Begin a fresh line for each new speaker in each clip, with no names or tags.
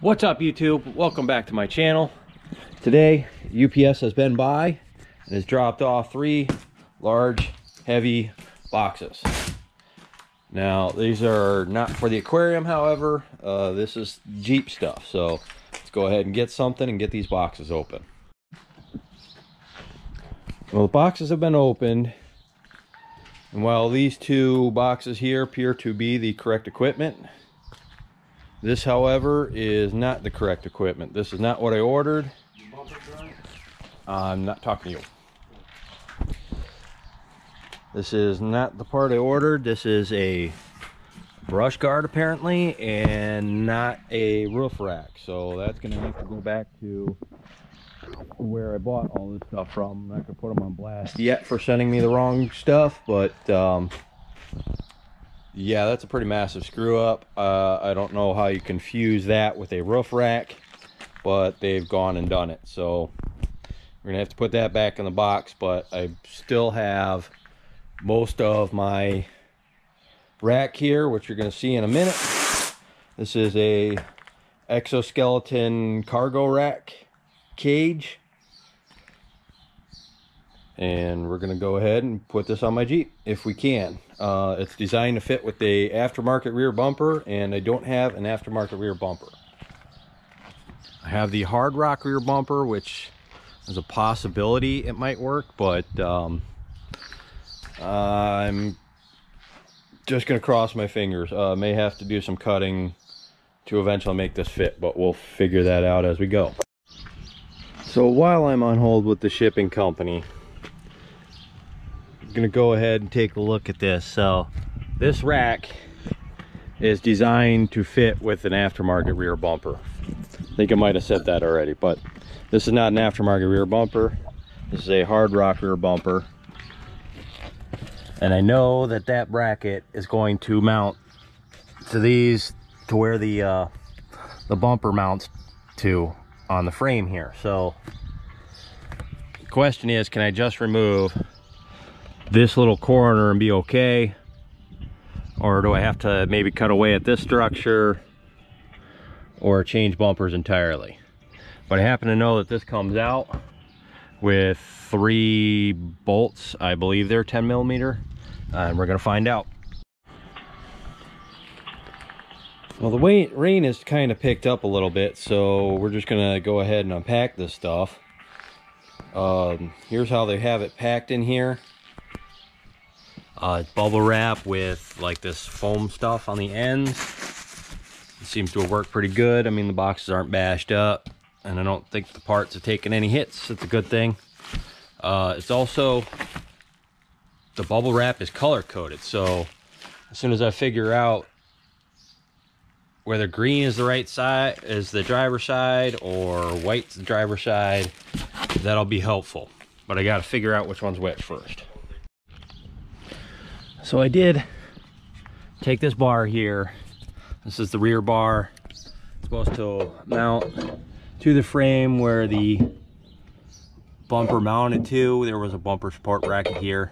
What's up, YouTube? Welcome back to my channel. Today UPS has been by and has dropped off 3 large heavy boxes. Now these are not for the aquarium, however. This is Jeep stuff, so let's go ahead and get something and get these boxes open. Well, the boxes have been opened, and while these 2 boxes here appear to be the correct equipment, this, however, is not the correct equipment. This is not what I ordered. I'm not talking to you. This is not the part I ordered. This is a brush guard, apparently, and not a roof rack. So that's going to have to go back to where I bought all this stuff from. I'm not going to put them on blast yet for sending me the wrong stuff, but yeah, that's a pretty massive screw up. I don't know how you confuse that with a roof rack, but they've gone and done it. So we're gonna have to put that back in the box, but I still have most of my rack here, which you're gonna see in a minute. This is a exoskeleton cargo rack cage, and we're gonna go ahead and put this on my Jeep if we can. It's designed to fit with the aftermarket rear bumper, and I don't have an aftermarket rear bumper. I have the hard rock rear bumper, which is a possibility it might work, but I'm just gonna cross my fingers. May have to do some cutting to eventually make this fit, but we'll figure that out as we go. So while I'm on hold with the shipping company, gonna go ahead and take a look at this. So this rack is designed to fit with an aftermarket rear bumper. I think I might have said that already, but this is not an aftermarket rear bumper. This is a hard rock rear bumper, and I know that that bracket is going to mount to these, to where the bumper mounts to on the frame here. So the question is, can I just remove this little corner and be okay, or do I have to maybe cut away at this structure or change bumpers entirely? But I happen to know that this comes out with 3 bolts. I believe they're 10mm, and we're gonna find out. Well, the rain has kind of picked up a little bit, so we're just gonna go ahead and unpack this stuff. Here's how they have it packed in here. It's bubble wrap with like this foam stuff on the ends. It seems to have worked pretty good. I mean, the boxes aren't bashed up, and I don't think the parts have taken any hits. It's a good thing. It's also, the bubble wrap is color coded, so as soon as I figure out whether green is the right side, is the driver's side, or white's the driver's side, that'll be helpful. But I got to figure out which one's which first. So I did take this bar here. This is the rear bar. It's supposed to mount to the frame where the bumper mounted to. There was a bumper support bracket here.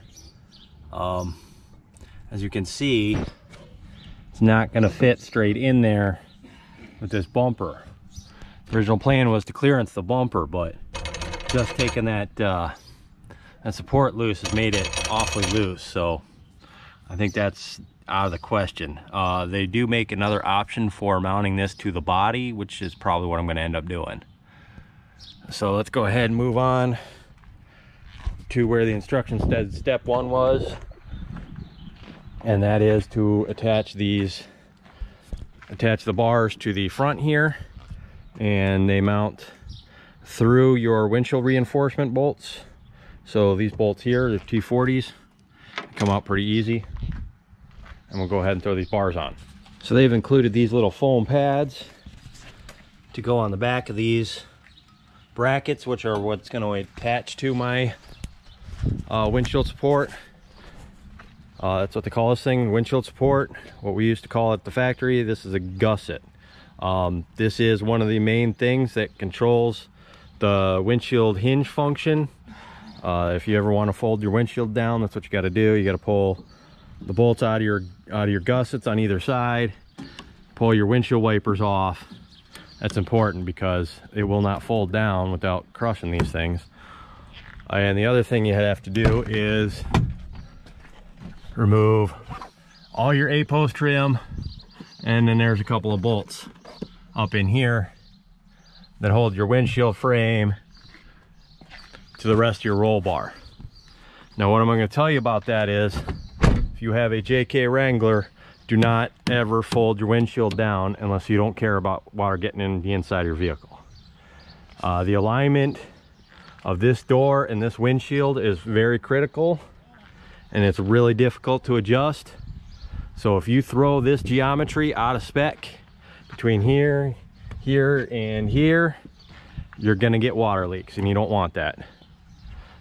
As you can see, it's not going to fit straight in there with this bumper. The original plan was to clearance the bumper, but just taking that support loose has made it awfully loose. So I think that's out of the question. They do make another option for mounting this to the body, which is probably what I'm going to end up doing. So let's go ahead and move on to where the instructions said step 1 was, and that is to attach the bars to the front here, and they mount through your windshield reinforcement bolts. So these bolts here, the T40s, come out pretty easy, and we'll go ahead and throw these bars on. So they've included these little foam pads to go on the back of these brackets, which are what's going to attach to my windshield support. That's what they call this thing, windshield support. What we used to call it at the factory, this is a gusset. This is one of the main things that controls the windshield hinge function. If you ever want to fold your windshield down, that's what you got to do. You got to pull the bolts out of your gussets on either side, pull your windshield wipers off, That's important because it will not fold down without crushing these things. And the other thing you have to do is remove all your A-post trim, and then there's a couple of bolts up in here that hold your windshield frame to the rest of your roll bar. Now what I'm going to tell you about that is, if you have a JK Wrangler, do not ever fold your windshield down unless you don't care about water getting in the inside of your vehicle. The alignment of this door and this windshield is very critical, and it's really difficult to adjust. So if you throw this geometry out of spec between here, here, and here, you're gonna get water leaks, and you don't want that.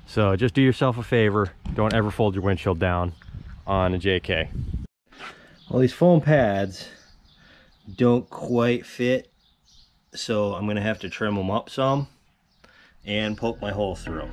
So just do yourself a favor, don't ever fold your windshield down on a JK. Well, these foam pads don't quite fit, so I'm gonna have to trim them up some and poke my hole through.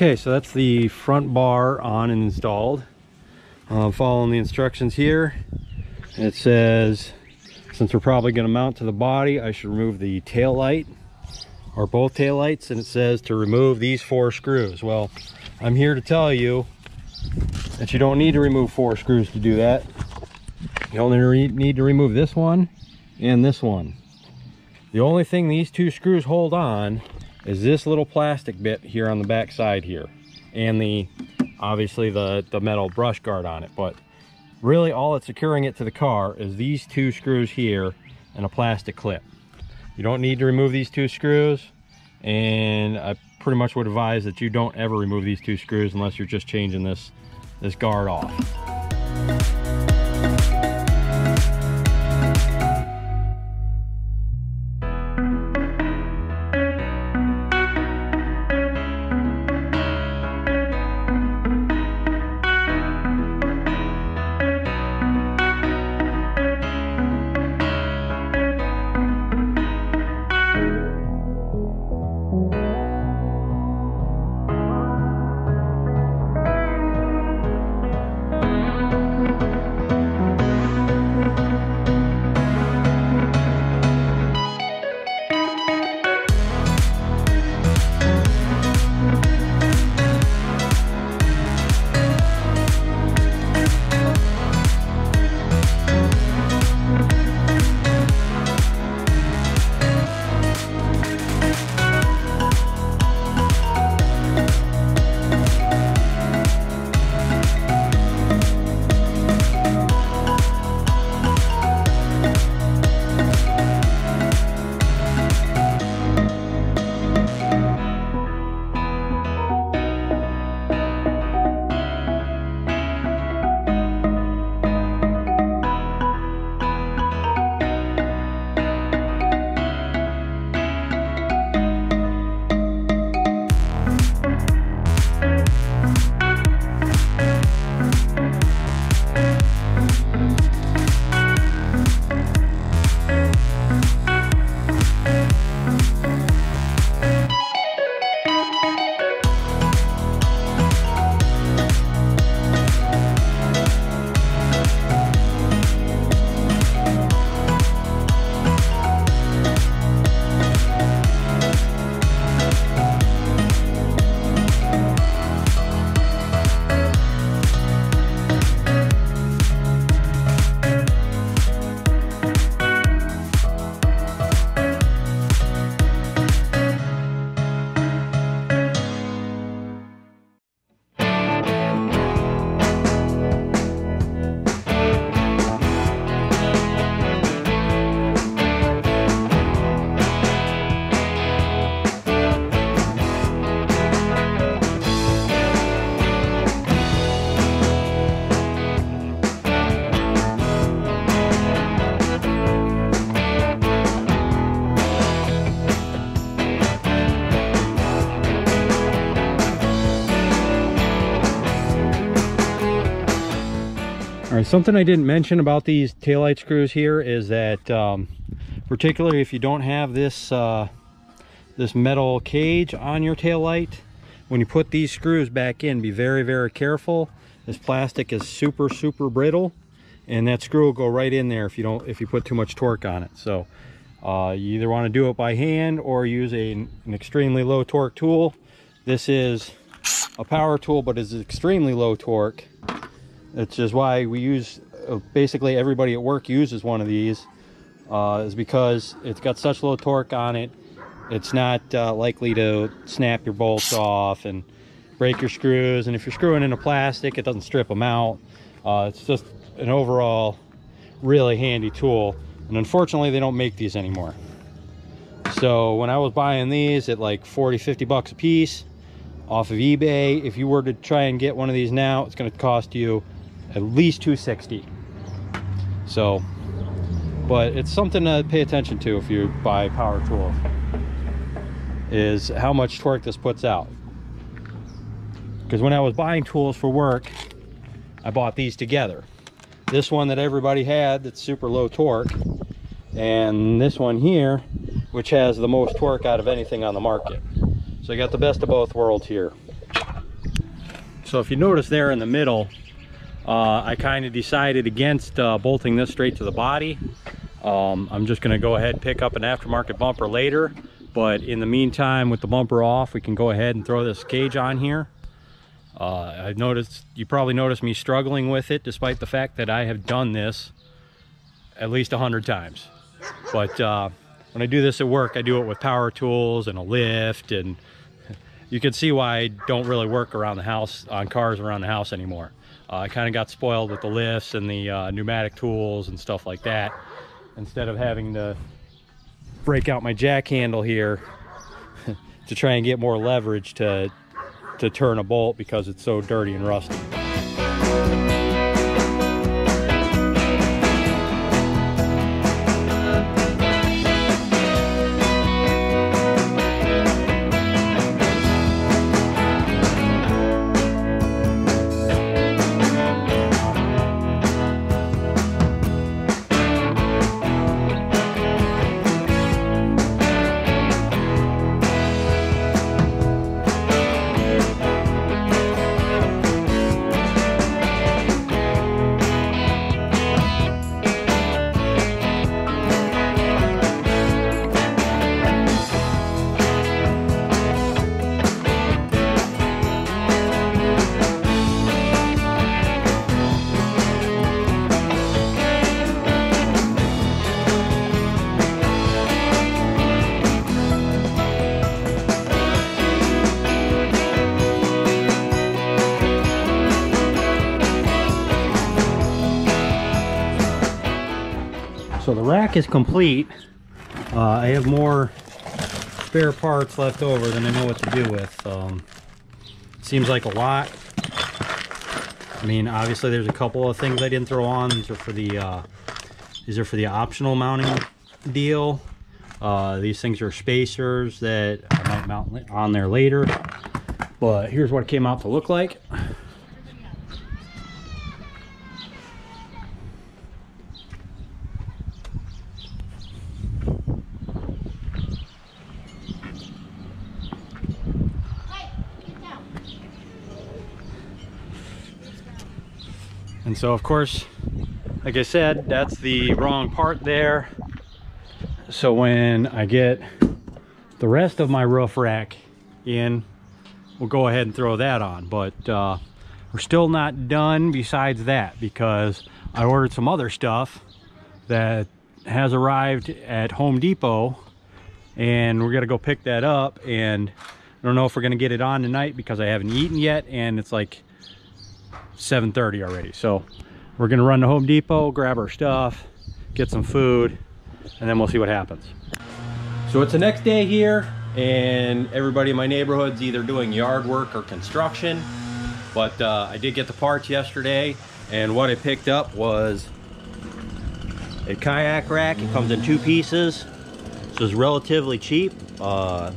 Okay, so that's the front bar on and installed. Following the instructions here, it says, since we're probably going to mount to the body, I should remove the tail light, or both tail lights, and it says to remove these 4 screws. Well, I'm here to tell you that you don't need to remove 4 screws to do that. You only need to remove this one and this one. The only thing these 2 screws hold on is this little plastic bit here on the back side here, and obviously the metal brush guard on it. But really all that's securing it to the car is these 2 screws here and a plastic clip. You don't need to remove these 2 screws, and I pretty much would advise that you don't ever remove these 2 screws unless you're just changing this guard off. All right, something I didn't mention about these taillight screws here is that particularly if you don't have this this metal cage on your taillight, when you put these screws back in, be very, very careful. This plastic is super brittle, and that screw will go right in there if you put too much torque on it. So you either want to do it by hand or use an extremely low torque tool. This is a power tool, but it's extremely low torque. It's just why we use, basically everybody at work uses one of these, is because it's got such low torque on it. It's not likely to snap your bolts off and break your screws. And if you're screwing into plastic, it doesn't strip them out. It's just an overall really handy tool. And unfortunately, they don't make these anymore. So when I was buying these at like 40-50 bucks a piece off of eBay, if you were to try and get one of these now, it's going to cost you at least $260. So, but it's something to pay attention to if you buy power tools, is how much torque this puts out. Because when I was buying tools for work, I bought these together. This one that everybody had that's super low torque, and this one here, which has the most torque out of anything on the market. So I got the best of both worlds here. So if you notice there in the middle, I kind of decided against bolting this straight to the body. I'm just going to go ahead and pick up an aftermarket bumper later, but in the meantime, with the bumper off, we can go ahead and throw this cage on here. I've noticed, you probably noticed me struggling with it, despite the fact that I have done this at least 100 times. But when I do this at work, I do it with power tools and a lift, and you can see why I don't really work around the house, on cars around the house anymore. I kind of got spoiled with the lifts and the pneumatic tools and stuff like that. Instead of having to break out my jack handle here to try and get more leverage to turn a bolt because it's so dirty and rusty. So the rack is complete. I have more spare parts left over than I know what to do with. It seems like a lot. I mean, obviously there's a couple of things I didn't throw on. These are for the optional mounting deal. These things are spacers that I might mount on there later. But here's what it came out to look like. And so, of course, like I said, that's the wrong part there. So when I get the rest of my roof rack in, we'll go ahead and throw that on. But we're still not done besides that, because I ordered some other stuff that has arrived at Home Depot, and we're gonna go pick that up. And I don't know if we're gonna get it on tonight because I haven't eaten yet, and it's like 7:30 already. So we're gonna run to Home Depot, grab our stuff, get some food, and then we'll see what happens. So it's the next day here, and everybody in my neighborhood's either doing yard work or construction. But I did get the parts yesterday, and what I picked up was a kayak rack. It comes in 2 pieces, so it's relatively cheap, but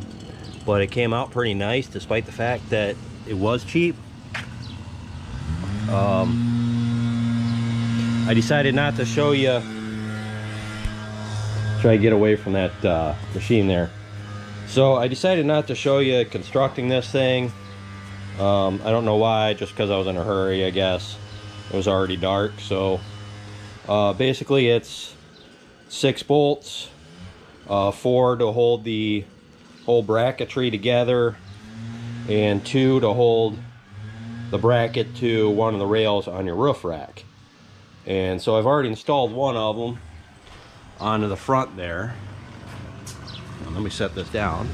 it came out pretty nice despite the fact that it was cheap. I decided not to show you. Try to get away from that machine there. So I decided not to show you constructing this thing. I don't know why, just because I was in a hurry, I guess. It was already dark. So basically it's 6 bolts, 4 to hold the whole bracketry together, and 2 to hold the bracket to one of the rails on your roof rack. And so I've already installed one of them onto the front there. Now, let me set this down.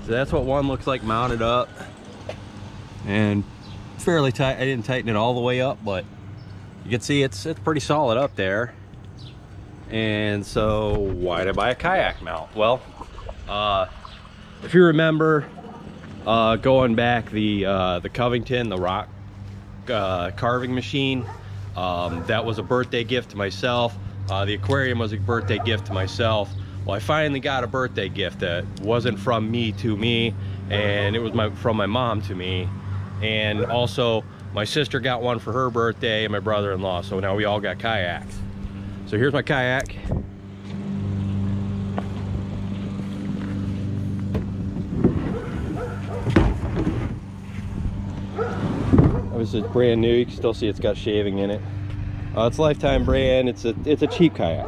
So that's what one looks like mounted up, and fairly tight. I didn't tighten it all the way up, but you can see it's pretty solid up there. And so why did I buy a kayak mount? Well, if you remember, going back, the Covington, the rock carving machine, that was a birthday gift to myself. The aquarium was a birthday gift to myself. Well, I finally got a birthday gift that wasn't from me to me, and it was from my mom to me. And also my sister got one for her birthday, and my brother-in-law, so now we all got kayaks. So here's my kayak. This is brand new. You can still see it's got shaving in it. It's Lifetime brand. It's a cheap kayak.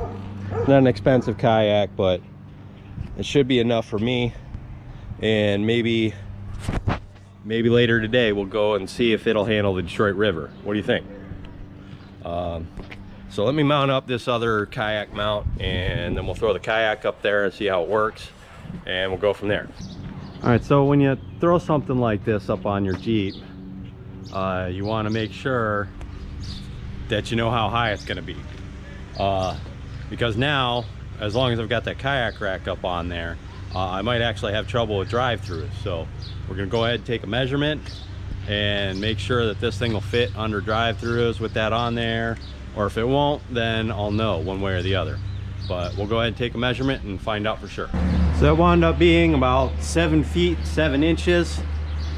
It's not an expensive kayak, but it should be enough for me. And maybe later today we'll go and see if it'll handle the Detroit River. What do you think? So let me mount up this other kayak mount, and then we'll throw the kayak up there and see how it works, and we'll go from there. All right, so when you throw something like this up on your Jeep, you want to make sure that you know how high it's going to be, because now, as long as I've got that kayak rack up on there, I might actually have trouble with drive-throughs. So we're going to go ahead and take a measurement and make sure that this thing will fit under drive-throughs with that on there, or if it won't, then I'll know one way or the other. But we'll go ahead and take a measurement and find out for sure. So that wound up being about 7 feet 7 inches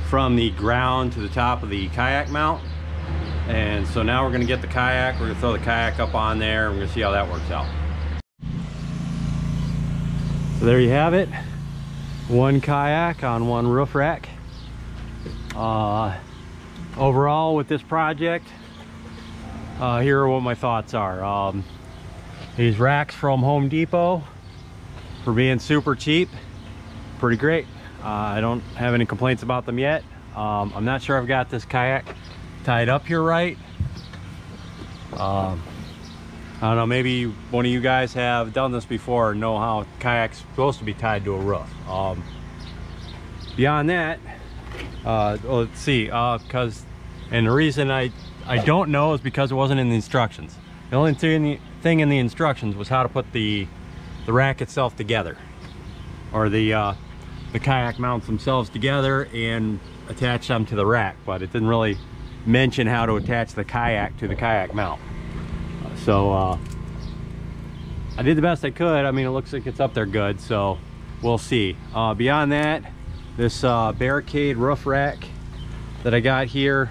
from the ground to the top of the kayak mount. And so now we're going to get the kayak, we're going to throw the kayak up on there, and we're going to see how that works out. So there you have it, one kayak on one roof rack. Overall with this project, here are what my thoughts are. These racks from Home Depot, for being super cheap, pretty great. I don't have any complaints about them yet. I'm not sure I've got this kayak tied up here right. I don't know, maybe one of you guys have done this before and know how kayak's supposed to be tied to a roof. Beyond that, let's see, and the reason I don't know is because it wasn't in the instructions. The only thing in the instructions was how to put the rack itself together, or the kayak mounts themselves together and attach them to the rack, but it didn't really mention how to attach the kayak to the kayak mount. So I did the best I could. I mean, it looks like it's up there good, so we'll see. Beyond that, this Barricade roof rack that I got here,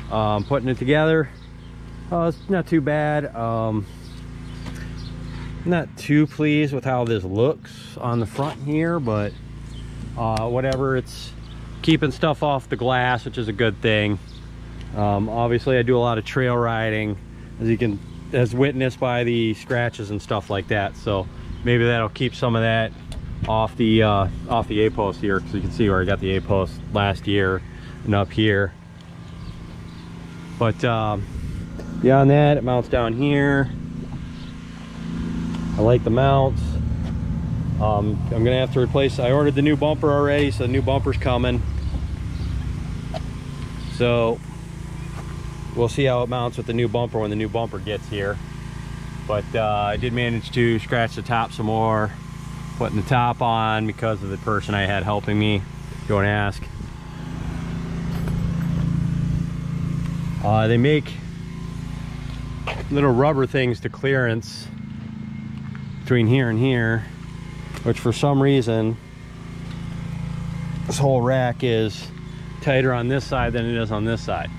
putting it together, it's not too bad. Not too pleased with how this looks on the front here, but whatever, it's keeping stuff off the glass, which is a good thing. Obviously I do a lot of trail riding, as witnessed by the scratches and stuff like that, so maybe that'll keep some of that off the A-post here, because you can see where I got the A-post last year and up here. But beyond that, it mounts down here. I like the mounts. I'm gonna have to replace, I ordered the new bumper already, so the new bumper's coming. So we'll see how it mounts with the new bumper when the new bumper gets here. But I did manage to scratch the top some more, putting the top on because of the person I had helping me. Go and ask. They make little rubber things to clearance between here and here, which for some reason this whole rack is tighter on this side than it is on this side.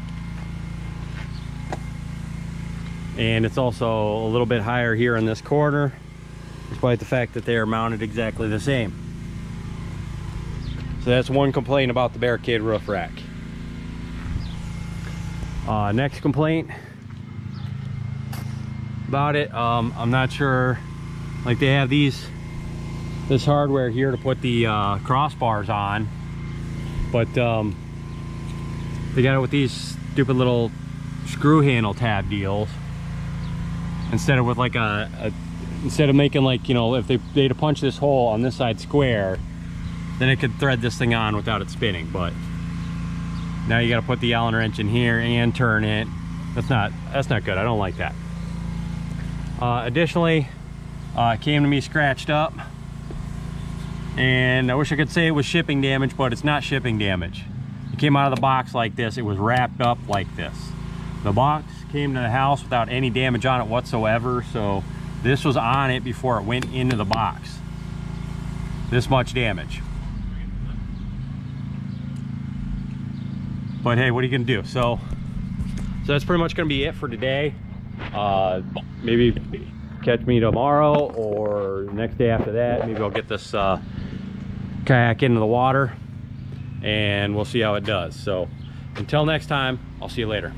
And it's also a little bit higher here in this corner, despite the fact that they are mounted exactly the same. So that's one complaint about the Barricade roof rack. Next complaint about it, I'm not sure, like they have this hardware here to put the crossbars on, but they got it with these stupid little screw handle tab deals, instead of with like instead of making, like, you know, if they had to punch this hole on this side square, then it could thread this thing on without it spinning. But now you got to put the Allen wrench in here and turn it. That's not good. I don't like that. Additionally, it came to me scratched up, and I wish I could say it was shipping damage, but it's not shipping damage. It came out of the box like this. It was wrapped up like this. The box came to the house without any damage on it whatsoever, so this was on it before it went into the box. This much damage. But hey, what are you gonna do? So that's pretty much gonna be it for today. Maybe catch me tomorrow or the next day after that. Maybe I'll get this kayak into the water and we'll see how it does. So until next time, I'll see you later.